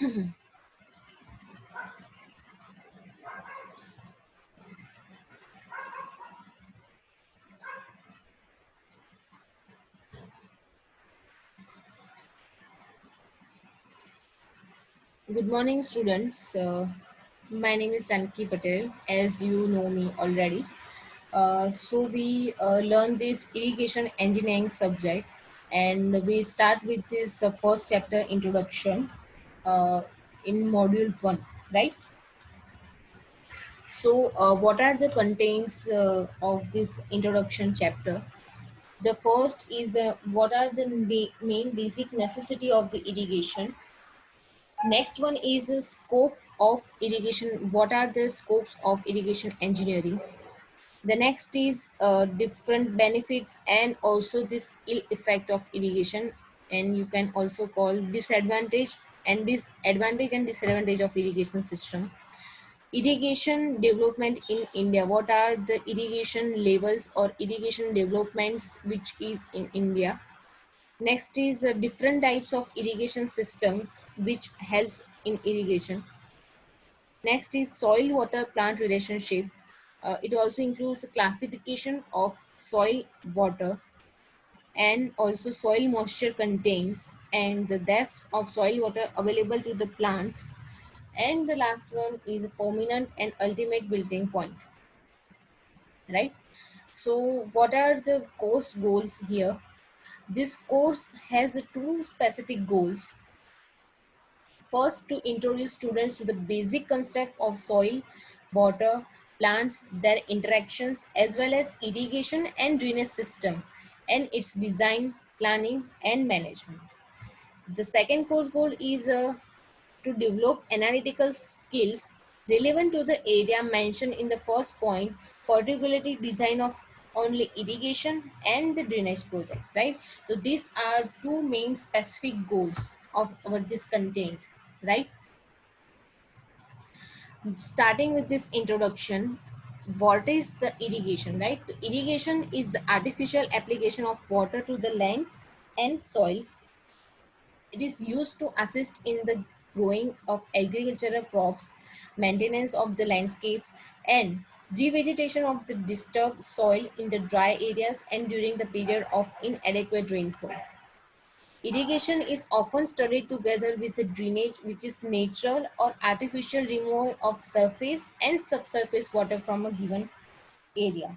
Good morning, students. My name is Janki Patel, as you know me already. We learn this irrigation engineering subject, and we start with this first chapter introduction uh, in module 1, right? What are the contents of this introduction chapter? The first is what are the main basic necessity of the irrigation. Next one is scope of irrigation. What are the scopes of irrigation engineering? The next is different benefits and also this ill effect of irrigation, and you can also call disadvantage and disadvantage of irrigation system. Irrigation development in India. What are the irrigation levels or irrigation developments which is in India? Next is different types of irrigation systems which helps in irrigation. Next is soil water plant relationship. It also includes the classification of soil water and also soil moisture contains and the depth of soil water available to the plants. And the last one is a permanent and ultimate building point, right? So what are the course goals here? This course has two specific goals. First, to introduce students to the basic concept of soil, water, plants, their interactions, as well as irrigation and drainage system, and its design, planning, and management. The second course goal is to develop analytical skills relevant to the area mentioned in the first point, particularly design of only irrigation and the drainage projects, right? So these are two main specific goals of our this content, right? Starting with this introduction, what is the irrigation, right? The irrigation is the artificial application of water to the land and soil. It is used to assist in the growing of agricultural crops, maintenance of the landscapes, and revegetation of the disturbed soil in the dry areas and during the period of inadequate rainfall. Irrigation is often studied together with the drainage, which is natural or artificial removal of surface and subsurface water from a given area.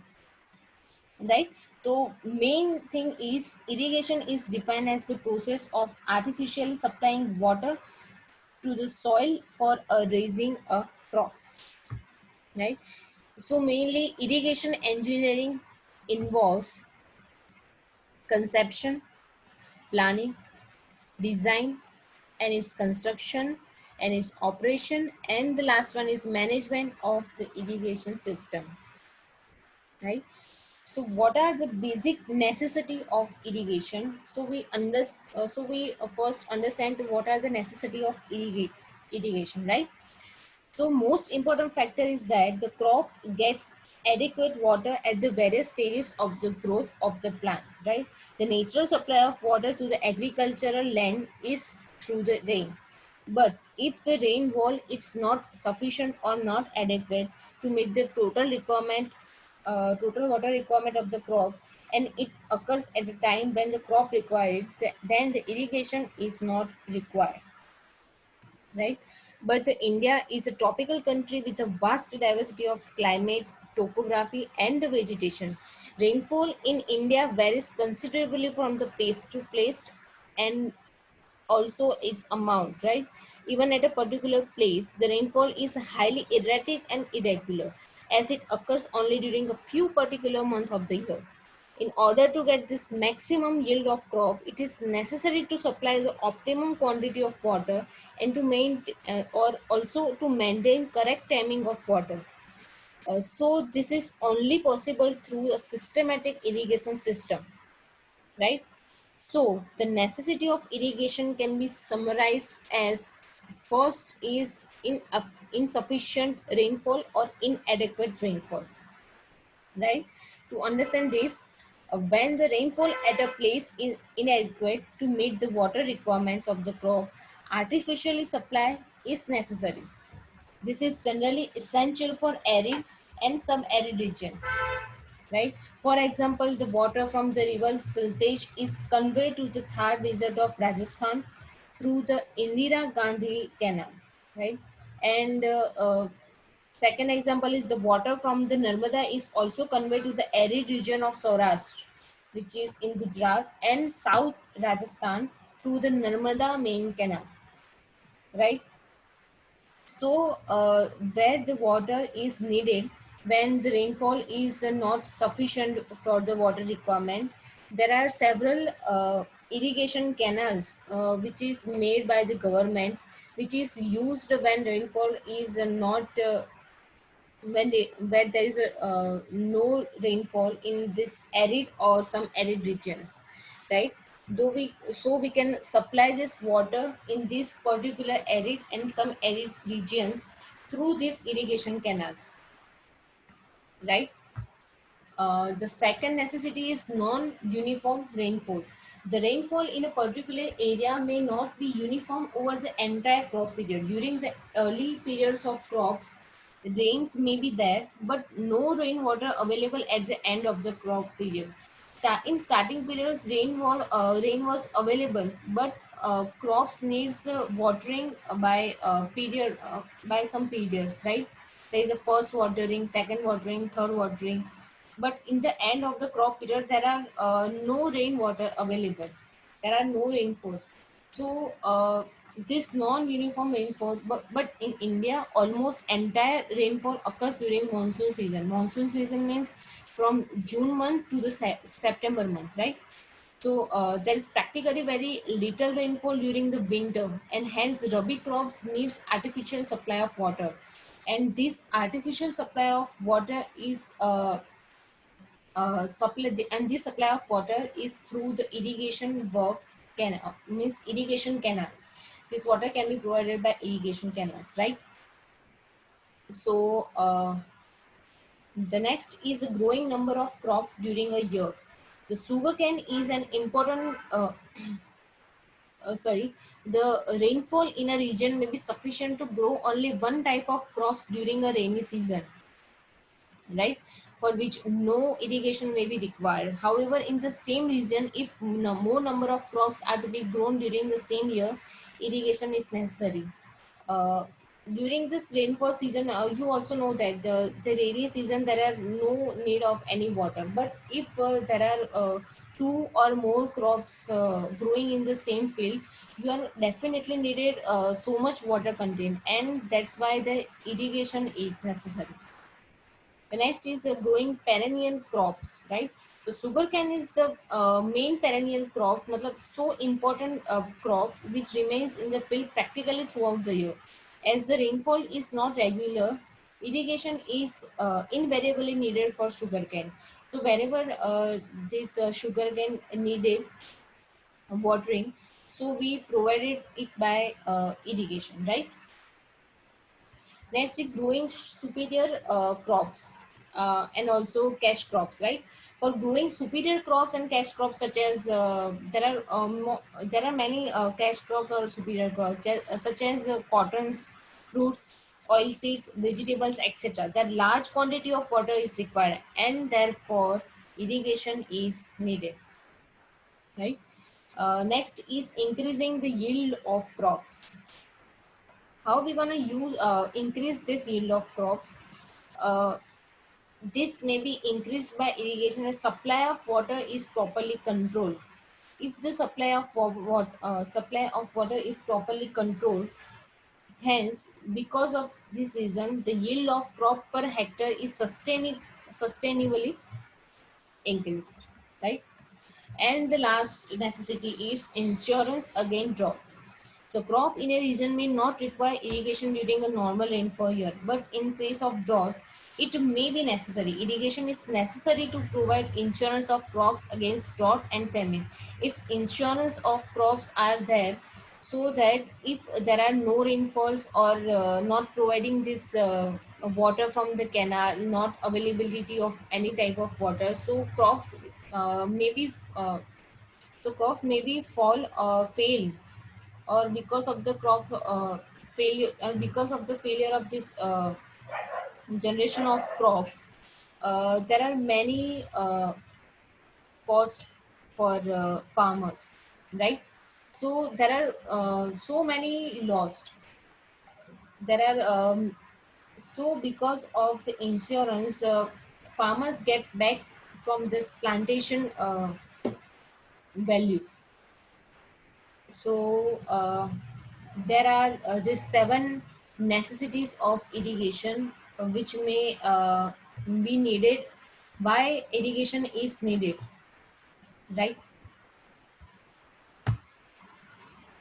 Right? So main thing is irrigation is defined as the process of artificially supplying water to the soil for raising crops. Right? So mainly irrigation engineering involves conception, planning, design, and its construction and its operation, and the last one is management of the irrigation system, right? So what are the basic necessity of irrigation? So we first understand what are the necessity of irrigation, right? So most important factor is that the crop gets adequate water at the various stages of the growth of the plant, right? The natural supply of water to the agricultural land is through the rain. But if the rainfall is not sufficient or not adequate to meet the total water requirement of the crop, and it occurs at the time when the crop required, then the irrigation is not required, right? But the India is a tropical country with a vast diversity of climate, topography, and the vegetation. Rainfall in India varies considerably from the place to place and also its amount, right? Even at a particular place, the rainfall is highly erratic and irregular as it occurs only during a few particular months of the year. In order to get this maximum yield of crop, it is necessary to supply the optimum quantity of water and to maintain or also to maintain correct timing of water. So this is only possible through a systematic irrigation system, right? So the necessity of irrigation can be summarized as first is insufficient rainfall or inadequate rainfall, right? To understand this, when the rainfall at a place is inadequate to meet the water requirements of the crop, artificially supply is necessary. This is generally essential for arid and sub-arid regions, right? For example, the water from the river Siltej is conveyed to the Thar Desert of Rajasthan through the Indira Gandhi Canal, right? And second example is the water from the Narmada is also conveyed to the arid region of Saurashtra, which is in Gujarat and South Rajasthan through the Narmada main canal, right? So, where the water is needed when the rainfall is not sufficient for the water requirement, there are several irrigation canals which is made by the government, which is used when rainfall is not where there is no rainfall in this arid or some arid regions, right? Though we can supply this water in this particular arid and some arid regions through these irrigation canals, right? The second necessity is non-uniform rainfall. The rainfall in a particular area may not be uniform over the entire crop period. During the early periods of crops, rains may be there, but no rainwater available at the end of the crop period. In starting periods, rain was available, but crops needs watering by some periods, right? There is a first watering, second watering, third watering, but in the end of the crop period there are no rainwater available, there are no rainfall. So this non-uniform rainfall, but in India almost entire rainfall occurs during monsoon season. Monsoon season means from June month to the September month, right? So there is practically very little rainfall during the winter, and hence rabi crops needs artificial supply of water. And this artificial supply of water is and this supply of water is through the irrigation works, means irrigation canals. This water can be provided by irrigation canals, right? So the next is a growing number of crops during a year. The sugarcane is an important sorry, the rainfall in a region may be sufficient to grow only one type of crops during a rainy season, right? For which no irrigation may be required. However, in the same region, if more number of crops are to be grown during the same year, irrigation is necessary. Uh, During this rainfall season, you also know that the rainy season there are no need of any water. But if there are two or more crops growing in the same field, you are definitely needed so much water content, and that's why the irrigation is necessary. The next is growing perennial crops, right? So sugarcane is the main perennial crop, matlab so important crop which remains in the field practically throughout the year. As the rainfall is not regular, irrigation is invariably needed for sugarcane. So wherever this sugarcane needed watering, so we provided it by irrigation, right? Next is growing superior crops and also cash crops, right? For growing superior crops and cash crops, such as there are many cash crops or superior crops, such as cottons, fruits, oil seeds, vegetables, etc. That large quantity of water is required, and therefore irrigation is needed, right? Next is increasing the yield of crops. How we gonna use increase this yield of crops? uh, this may be increased by irrigation as supply of water is properly controlled. If the supply of water is properly controlled, hence because of this reason the yield of crop per hectare is sustainably increased, right? And the last necessity is insurance against drought. The crop in a region may not require irrigation during a normal rainfall year, but in case of drought, it may be necessary. Irrigation is necessary to provide insurance of crops against drought and famine. If insurance of crops are there, so that if there are no rainfalls or not providing this water from the canal, not availability of any type of water, so uh, may be uh, crops may be fail, or because of the crop failure, because of the failure of this generation of crops, there are many cost for farmers, right? So there are so many lost. There are so because of the insurance, farmers get back from this plantation value. So there are these seven necessities of irrigation which may be needed. Why irrigation is needed, right?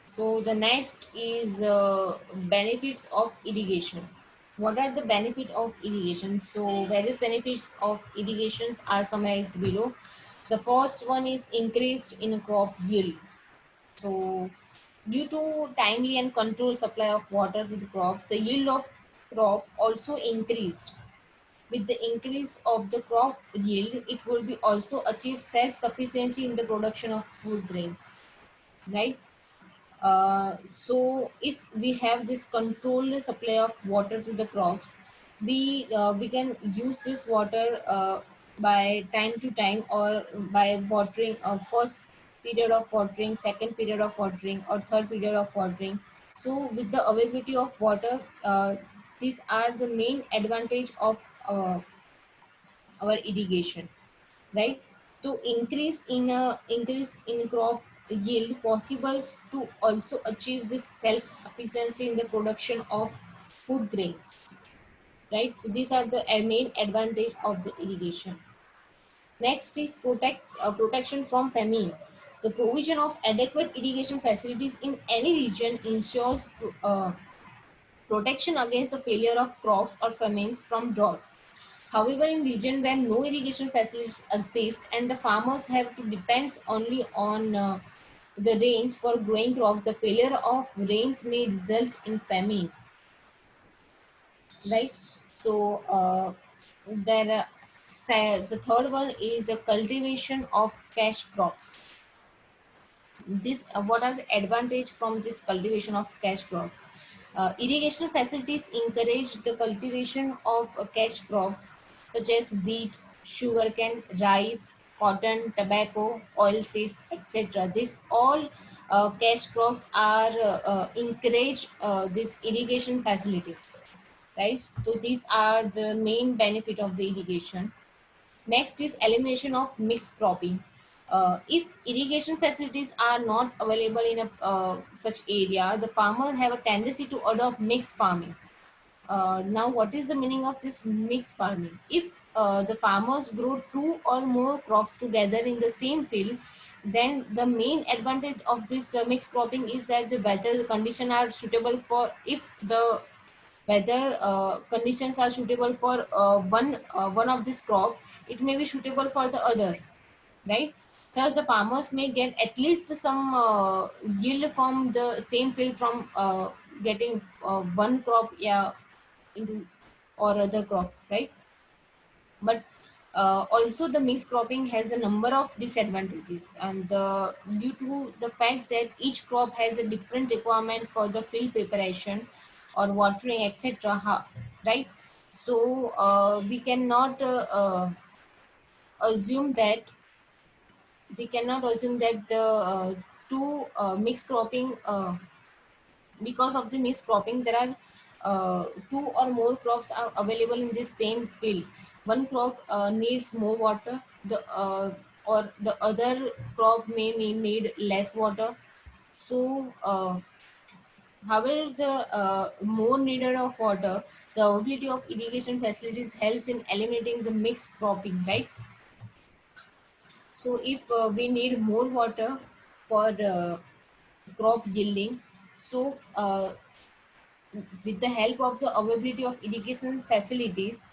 So the next is benefits of irrigation. What are the benefit of irrigation? So various benefits of irrigations are summarized below. The first one is increased in crop yield. So due to timely and controlled supply of water to the crop, the yield of crop also increased. With the increase of the crop yield, it will be also achieve self-sufficiency in the production of food grains, right? So if we have this controlled supply of water to the crops, we can use this water by time to time, or by watering first period of watering, second period of watering, or third period of watering. So with the availability of water, these are the main advantage of our irrigation, right? To increase in crop yield possible to also achieve this self efficiency in the production of food grains, right? So these are the main advantage of the irrigation. Next is protection from famine. The provision of adequate irrigation facilities in any region ensures protection against the failure of crops or famines from droughts. However, in regions where no irrigation facilities exist and the farmers have to depend only on the rains for growing crops, the failure of rains may result in famine, right? So, the third one is the cultivation of cash crops. This What are the advantage from this cultivation of cash crops? Irrigation facilities encourage the cultivation of cash crops such as wheat, sugarcane, rice, cotton, tobacco, oil seeds, etc. This all cash crops are encourage this irrigation facilities, right? So these are the main benefit of the irrigation. Next is elimination of mixed cropping. If irrigation facilities are not available in a such area, the farmers have a tendency to adopt mixed farming. Now, what is the meaning of this mixed farming? If the farmers grow two or more crops together in the same field, then the main advantage of this mixed cropping is that the weather conditions are suitable for, if the weather conditions are suitable for one of this crop, it may be suitable for the other, right? Thus the farmers may get at least some yield from the same field from getting one crop, yeah, into or other crop, right? But also the mixed cropping has a number of disadvantages, and due to the fact that each crop has a different requirement for the field preparation or watering, etc., right? So we cannot assume that the two mixed cropping because of the mixed cropping, there are two or more crops are available in the same field. One crop needs more water, or the other crop may need less water. So however, the more needed of water, the availability of irrigation facilities helps in eliminating the mixed cropping, right? So if we need more water for crop yielding, so with the help of the availability of irrigation facilities,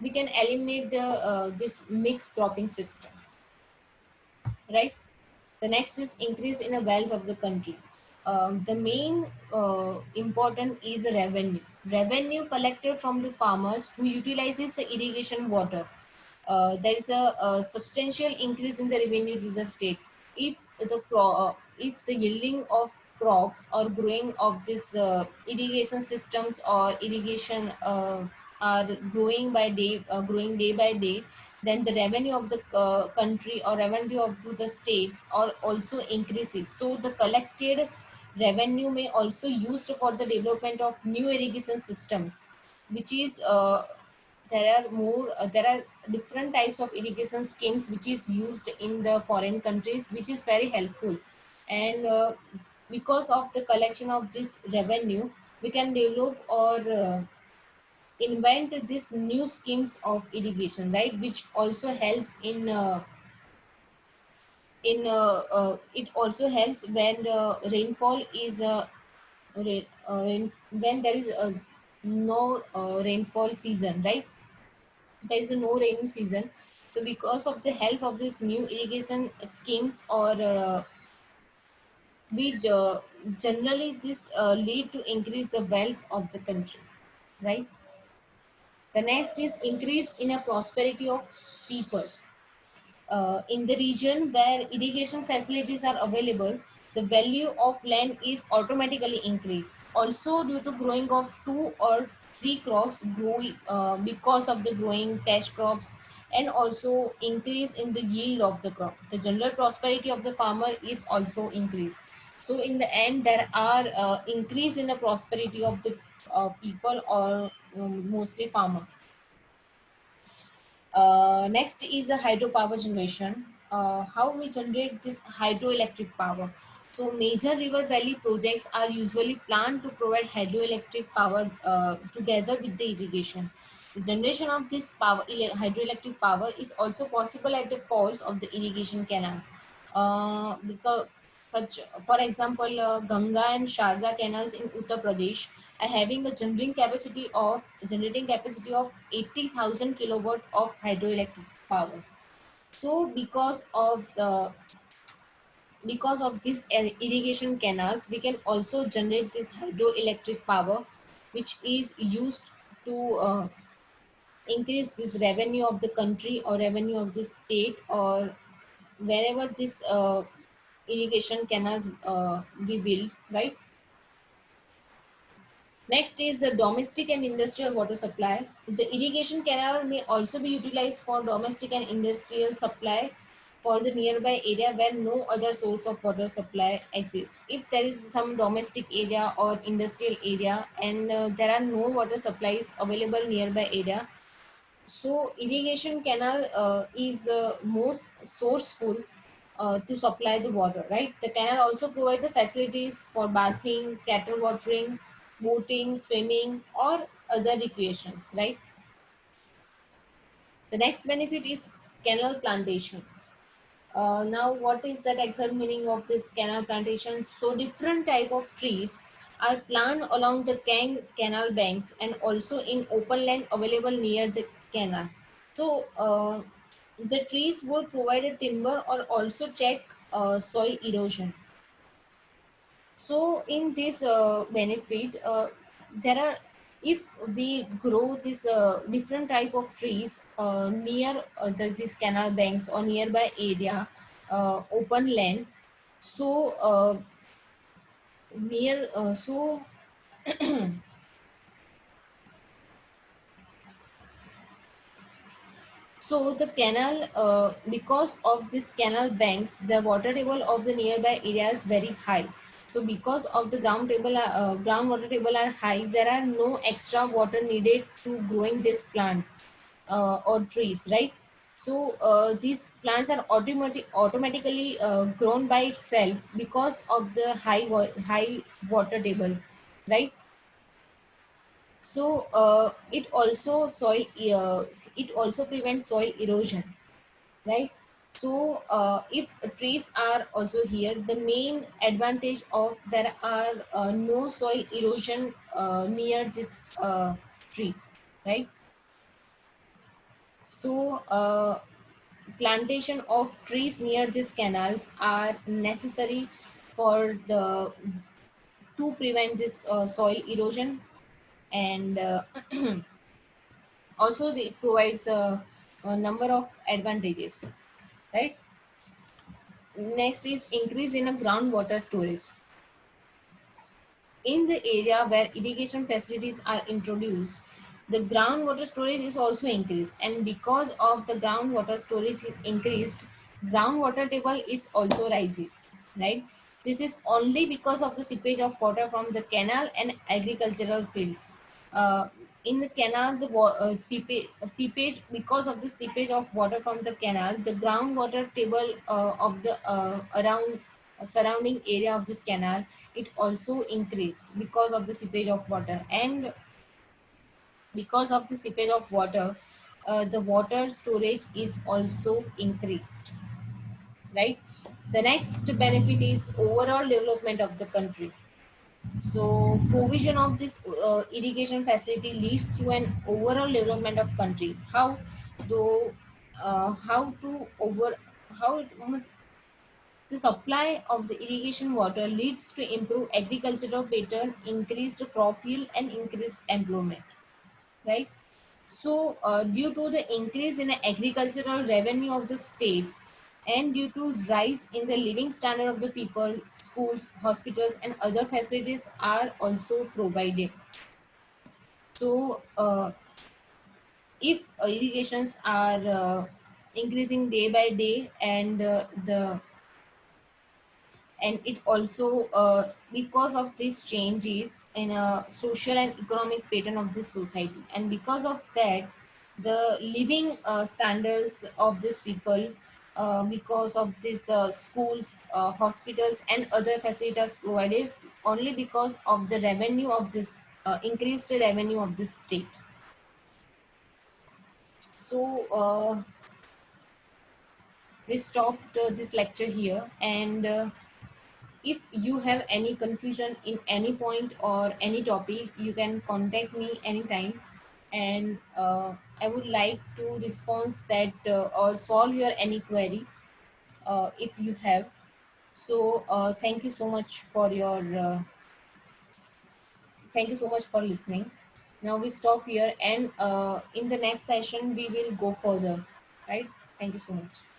we can eliminate the this mixed cropping system, right? The next is increase in the wealth of the country. The main important is revenue. Revenue collected from the farmers who utilizes the irrigation water. There is a substantial increase in the revenue to the state. If if the yielding of crops or growing of this irrigation systems or irrigation are growing day by day, then the revenue of the country or revenue of the states are also increases. So the collected revenue may also used for the development of new irrigation systems, which is there are different types of irrigation schemes which is used in the foreign countries, which is very helpful. And because of the collection of this revenue, we can develop or invent these new schemes of irrigation, right, which also helps it also helps when rainfall is when there is no rainfall season, right, there is a no rainy season. So because of the help of these new irrigation schemes or which generally this lead to increase the wealth of the country, right. The next is increase in a prosperity of people. In the region where irrigation facilities are available, the value of land is automatically increased. Also, due to growing of two or three crops, growing because of the growing cash crops, and also increase in the yield of the crop, the general prosperity of the farmer is also increased. So, in the end, there are increase in the prosperity of the people or mostly farmer. Next is a hydropower generation. How we generate this hydroelectric power. So major river valley projects are usually planned to provide hydroelectric power together with the irrigation. The generation of this hydroelectric power is also possible at the falls of the irrigation canal. Because such, for example, Ganga and Sharda canals in Uttar Pradesh are having a generating capacity of 80,000 kilowatt of hydroelectric power. So because of these irrigation canals, we can also generate this hydroelectric power, which is used to increase this revenue of the country or revenue of the state or wherever this irrigation canals we build, right. Next is the domestic and industrial water supply. The irrigation canal may also be utilized for domestic and industrial supply for the nearby area where no other source of water supply exists. If there is some domestic area or industrial area and there are no water supplies available nearby area, so irrigation canal is more sourceful to supply the water, right? The canal also provide the facilities for bathing, cattle watering, boating, swimming, or other recreations, right? The next benefit is canal plantation. Now, what is that exact meaning of this canal plantation? So, different type of trees are planted along the canal banks and also in open land available near the canal. So, the trees would provide a timber or also check soil erosion. So, in this benefit, there are if we grow this different type of trees near this canal banks or nearby area, open land, so near so So the canal, because of this canal banks, the water table of the nearby area is very high. So because of the groundwater table are high, there are no extra water needed to growing this plant or trees, right? So these plants are automatically grown by itself because of the high water table, right? So it also prevents soil erosion, right. So if trees are also here, the main advantage of there are no soil erosion near this tree, right. So plantation of trees near these canals are necessary for the to prevent this soil erosion, and also it provides a number of advantages, right. Next is increase in a groundwater storage. In the area where irrigation facilities are introduced, the groundwater storage is also increased, and because of the groundwater storage is increased, groundwater table is also rises, right? This is only because of the seepage of water from the canal and agricultural fields. uh, in the canal, the seepage, because of the seepage of water from the canal, the groundwater table of the around surrounding area of this canal, it also increased because of the seepage of water. And because of the seepage of water, the water storage is also increased, right? The next benefit is overall development of the country. So provision of this irrigation facility leads to an overall development of country. How? Though how to over how it the supply of the irrigation water leads to improved agricultural pattern, increased crop yield, and increased employment. Right. So, due to the increase in the agricultural revenue of the state, and due to rise in the living standard of the people, schools, hospitals, and other facilities are also provided. So, if irrigations are increasing day by day, and it also because of these changes in a social and economic pattern of this society, and because of that, the living standards of these people, because of these schools, hospitals, and other facilities provided, only because of the revenue of this increased revenue of this state. So we stopped this lecture here, and if you have any confusion in any point or any topic, you can contact me anytime, and I would like to respond that or solve your any query if you have. So thank you so much for your thank you so much for listening. Now we stop here, and in the next session we will go further, right? Thank you so much.